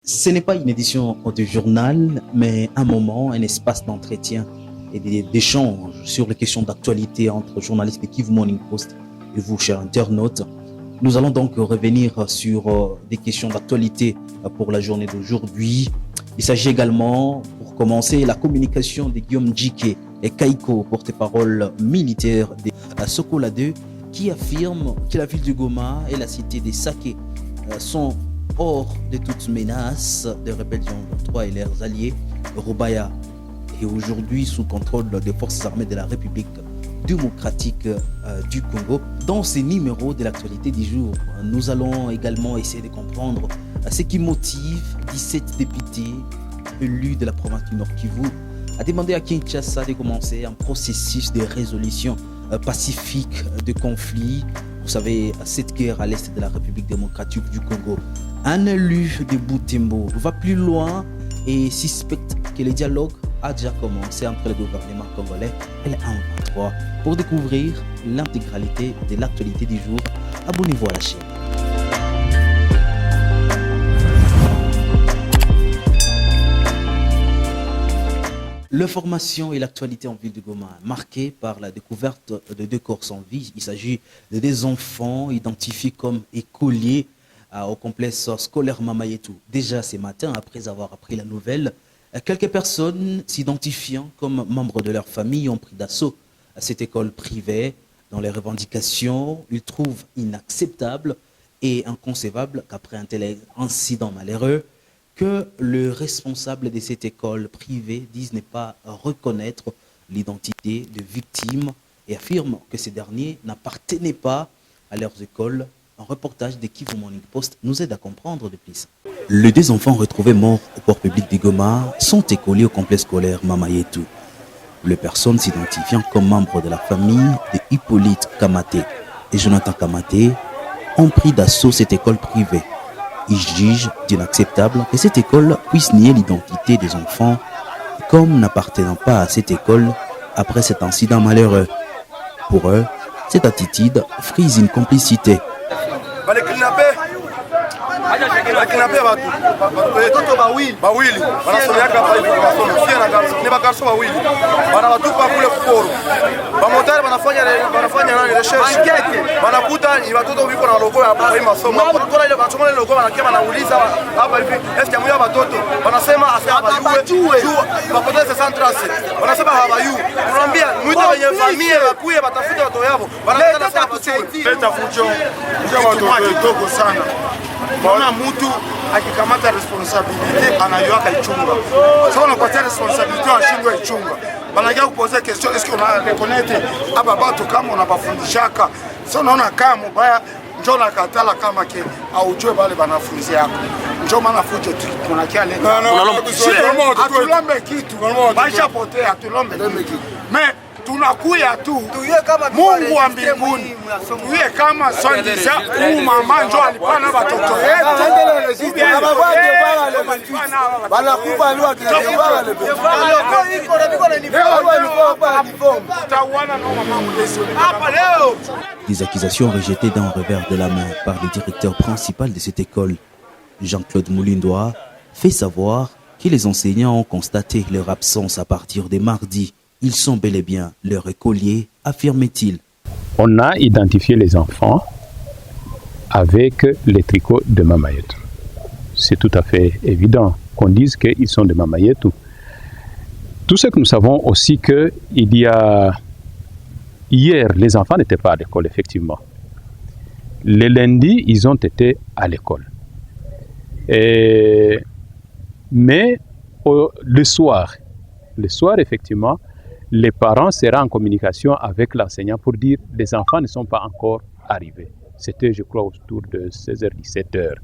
Ce n'est pas une édition de journal, mais un moment, un espace d'entretien et d'échange sur les questions d'actualité entre journalistes de Kivu Morning Post et vous, chers internautes. Nous allons donc revenir sur des questions d'actualité pour la journée d'aujourd'hui. Il s'agit également, pour commencer, la communication de Guillaume Djike et Kaiko, porte-parole militaire de Sokola 2, qui affirme que la ville de Goma et la cité des Saké sont hors de toute menace de rébellion 23 et leurs alliés, Robaya est aujourd'hui sous contrôle des forces armées de la République démocratique du Congo. Dans ces numéros de l'actualité du jour, nous allons également essayer de comprendre ce qui motive 17 députés élus de la province du Nord Kivu à demander à Kinshasa de commencer un processus de résolution pacifique de conflits. Vous savez, cette guerre à l'est de la République démocratique du Congo. Un élu de Butembo va plus loin et suspecte que le dialogue a déjà commencé entre le gouvernement congolais et le M23. Pour découvrir l'intégralité de l'actualité du jour, abonnez-vous à la chaîne. L'information et l'actualité en ville de Goma, marquée par la découverte de 2 corps sans vie. Il s'agit de 2 enfants identifiés comme écoliers au complexe scolaire Mamayetu. Déjà ce matin, après avoir appris la nouvelle, quelques personnes s'identifiant comme membres de leur famille ont pris d'assaut à cette école privée. Dans les revendications, ils trouvent inacceptable et inconcevable qu'après un tel incident malheureux, que le responsable de cette école privée dise ne pas reconnaître l'identité de victimes et affirme que ces derniers n'appartenaient pas à leurs écoles. Un reportage de Kivu Morning Post nous aide à comprendre de plus. Les 2 enfants retrouvés morts au port public de Goma sont écoliers au complexe scolaire Mamayetu. Les personnes s'identifiant comme membres de la famille de Hippolyte Kamaté et Jonathan Kamaté ont pris d'assaut cette école privée. Ils jugent d'inacceptable que cette école puisse nier l'identité des enfants comme n'appartenant pas à cette école après cet incident malheureux. Pour eux, cette attitude frise une complicité. Bakinape batoto bawili banasomeaka ni bakarso bawili banabatupa kule kukoro bamotari banafanya recherche banakuta ni batoto biko na logo ya masomo batoto ile basoma ile logo banakia banauliza hapa hivi est-ce qu'il y a batoto banasema abayue bapoteze centrase banasema habayu tunaambia mwite wenye familia bakuye batafute watoto yao banataka sasa peta fujo ndio watoto dogo sana. Bona mtu akikamata responsabilité anayoaka ichunga. Sasa unapatia responsabilité ashindwe ichunga. Banagia kupoza question est-ce qu'on a reconnaître aba bato kama unabafundishaka. Sasa unaona kama mbaya njoo nakatala kama ke aujue bale banafunzi yako. Njoo maana fujo tunakia leo. Atulombe kitu. Baisha potea atulombe kitu. Mais tunakuya tu Mungu wa mbinguni tuye kama sondiza huu mama njo alipana watoto yetu Des accusations rejetées d'un revers de la main par le directeur principal de cette école, Jean-Claude Moulindois, fait savoir que les enseignants ont constaté leur absence à partir de mardi. Ils sont bel et bien leurs écoliers, affirme-t-il. On a identifié les enfants avec les tricots de Mamayetu. C'est tout à fait évident qu'on dise qu'ils sont de Mamayetu. Tout ce que nous savons aussi que hier, les enfants n'étaient pas à l'école, effectivement. Le lundi, ils ont été à l'école. Mais le soir, effectivement, les parents seraient en communication avec l'enseignant pour dire que les enfants ne sont pas encore arrivés. C'était, je crois, autour de 16h-17h.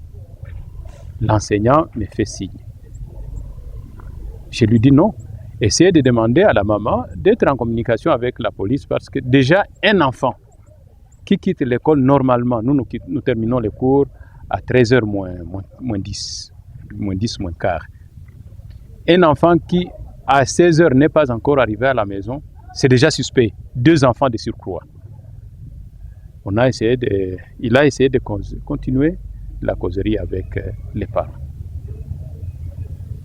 L'enseignant me fait signe. Je lui dis non. Essayez de demander à la maman d'être en communication avec la police parce que déjà, un enfant qui quitte l'école normalement, nous terminons les cours à 13h moins 10, moins quart. Un enfant qui à 16h n'est pas encore arrivé à la maison, c'est déjà suspect. 2 enfants de surcroît. Il a essayé de continuer la causerie avec les parents.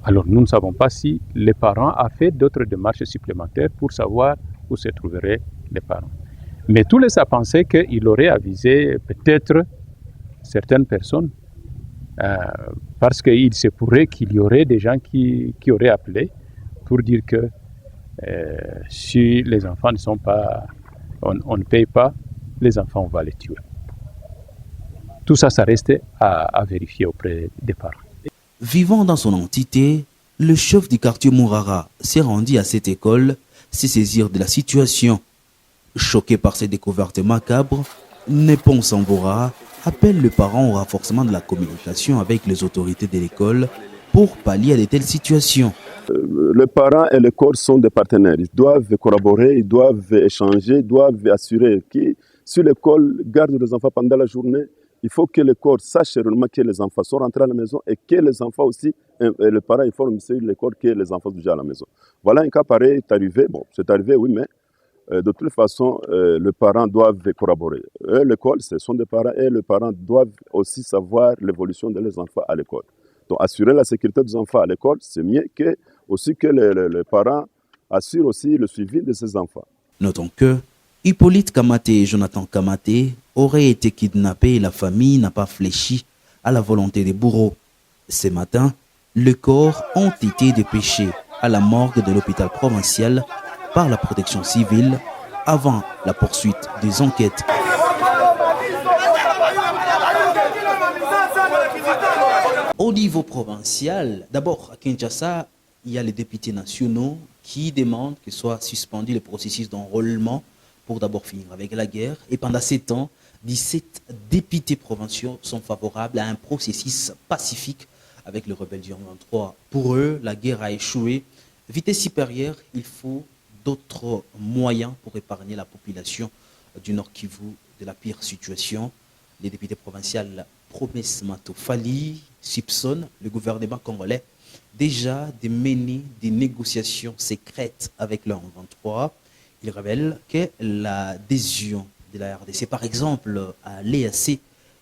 Alors nous ne savons pas si les parents ont fait d'autres démarches supplémentaires pour savoir où se trouveraient les parents. Mais tout laisse à penser qu'il aurait avisé peut-être certaines personnes parce qu'il se pourrait qu'il y aurait des gens qui auraient appelé pour dire que si les enfants ne sont pas, on ne paye pas, les enfants, on va les tuer. Tout ça, ça reste à vérifier auprès des parents. Vivant dans son entité, le chef du quartier Mourara s'est rendu à cette école, s'est saisir de la situation. Choqué par ces découvertes macabres, Nepon Sambora appelle le parent au renforcement de la communication avec les autorités de l'école pour pallier à de telles situations. Les parents et l'école sont des partenaires. Ils doivent collaborer, ils doivent échanger, ils doivent assurer que si l'école garde les enfants pendant la journée, il faut que l'école sache réellement que les enfants sont rentrés à la maison et que les enfants aussi, les parents informent l'école que les enfants sont déjà à la maison. Voilà un cas pareil est arrivé. Bon, c'est arrivé, oui, mais de toute façon, les parents doivent collaborer. L'école, ce sont des parents et les parents doivent aussi savoir l'évolution de leurs enfants à l'école. Donc, assurer la sécurité des enfants à l'école, c'est mieux que aussi que les parents assurent aussi le suivi de ces enfants. Notons que Hippolyte Kamaté et Jonathan Kamaté auraient été kidnappés et la famille n'a pas fléchi à la volonté des bourreaux. Ce matin, les corps ont été dépêchés à la morgue de l'hôpital provincial par la protection civile avant la poursuite des enquêtes. Au niveau provincial, d'abord à Kinshasa, il y a les députés nationaux qui demandent que soit suspendu le processus d'enrôlement pour d'abord finir avec la guerre. Et pendant 7 ans, 17 députés provinciaux sont favorables à un processus pacifique avec les rebelles du 23. Pour eux, la guerre a échoué. Vitesse supérieure, il faut d'autres moyens pour épargner la population du Nord Kivu de la pire situation. Les députés provinciaux Promesse Matofali soupçonnent le gouvernement congolais déjà de mener des négociations secrètes avec le 23. Il révèle que l'adhésion de la RDC, par exemple, à l'EAC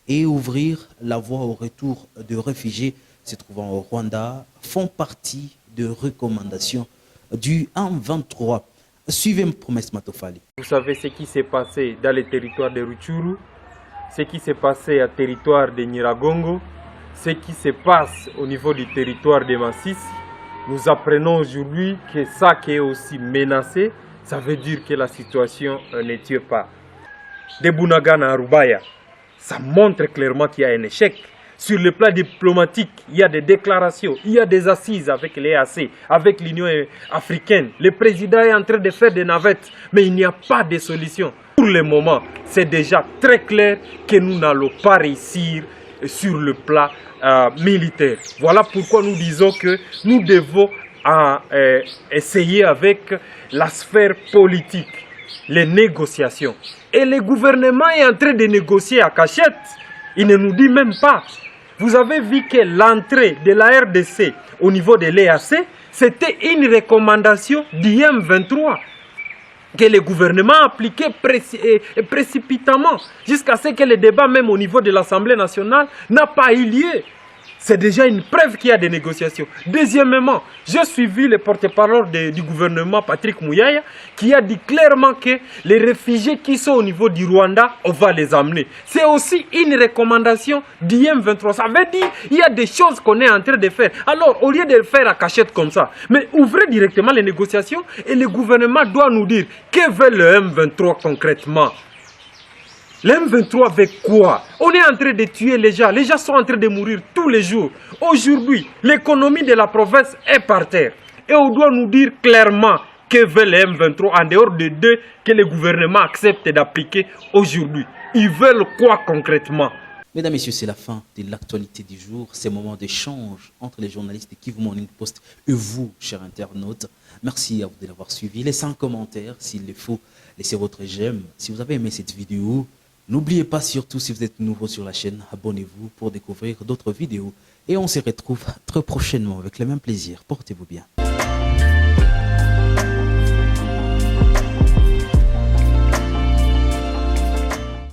et ouvrir la voie au retour de réfugiés se trouvant au Rwanda font partie de recommandations du 1-23. Suivez Promesse Matofali. Vous savez ce qui s'est passé dans les territoires de Rutshuru, ce qui s'est passé au territoire de Nyiragongo, ce qui se passe au niveau du territoire de Masisi. Nous apprenons aujourd'hui que ça qui est aussi menacé, ça veut dire que la situation ne tue pas. De Bunagana à Rubaya, ça montre clairement qu'il y a un échec. Sur le plan diplomatique, il y a des déclarations, il y a des assises avec l'EAC, avec l'Union africaine. Le président est en train de faire des navettes, mais il n'y a pas de solution. Pour le moment, c'est déjà très clair que nous n'allons pas réussir sur le plan militaire. Voilà pourquoi nous disons que nous devons essayer avec la sphère politique, les négociations. Et le gouvernement est en train de négocier à cachette. Il ne nous dit même pas. Vous avez vu que l'entrée de la RDC au niveau de l'EAC, c'était une recommandation d'IM23 que le gouvernement a appliqué précipitamment jusqu'à ce que le débat même au niveau de l'Assemblée nationale n'a pas eu lieu. C'est déjà une preuve qu'il y a des négociations. Deuxièmement, j'ai suivi le porte-parole du gouvernement, Patrick Mouyaya, qui a dit clairement que les réfugiés qui sont au niveau du Rwanda, on va les amener. C'est aussi une recommandation d'IM23. Ça veut dire qu'il y a des choses qu'on est en train de faire. Alors, au lieu de le faire à cachette comme ça, mais ouvrez directement les négociations et le gouvernement doit nous dire que veut le M23 concrètement. Le M23 avec quoi? On est en train de tuer les gens sont en train de mourir tous les jours. Aujourd'hui, l'économie de la province est par terre. Et on doit nous dire clairement que veut le M23 en dehors de deux que le gouvernement accepte d'appliquer aujourd'hui. Ils veulent quoi concrètement? Mesdames, Messieurs, c'est la fin de l'actualité du jour. C'est un moment d'échange entre les journalistes de Kivu Morning Post et vous, chers internautes. Merci à vous de l'avoir suivi. Laissez un commentaire s'il le faut. Laissez votre j'aime. Si vous avez aimé cette vidéo, n'oubliez pas surtout, si vous êtes nouveau sur la chaîne, abonnez-vous pour découvrir d'autres vidéos. Et on se retrouve très prochainement avec le même plaisir. Portez-vous bien.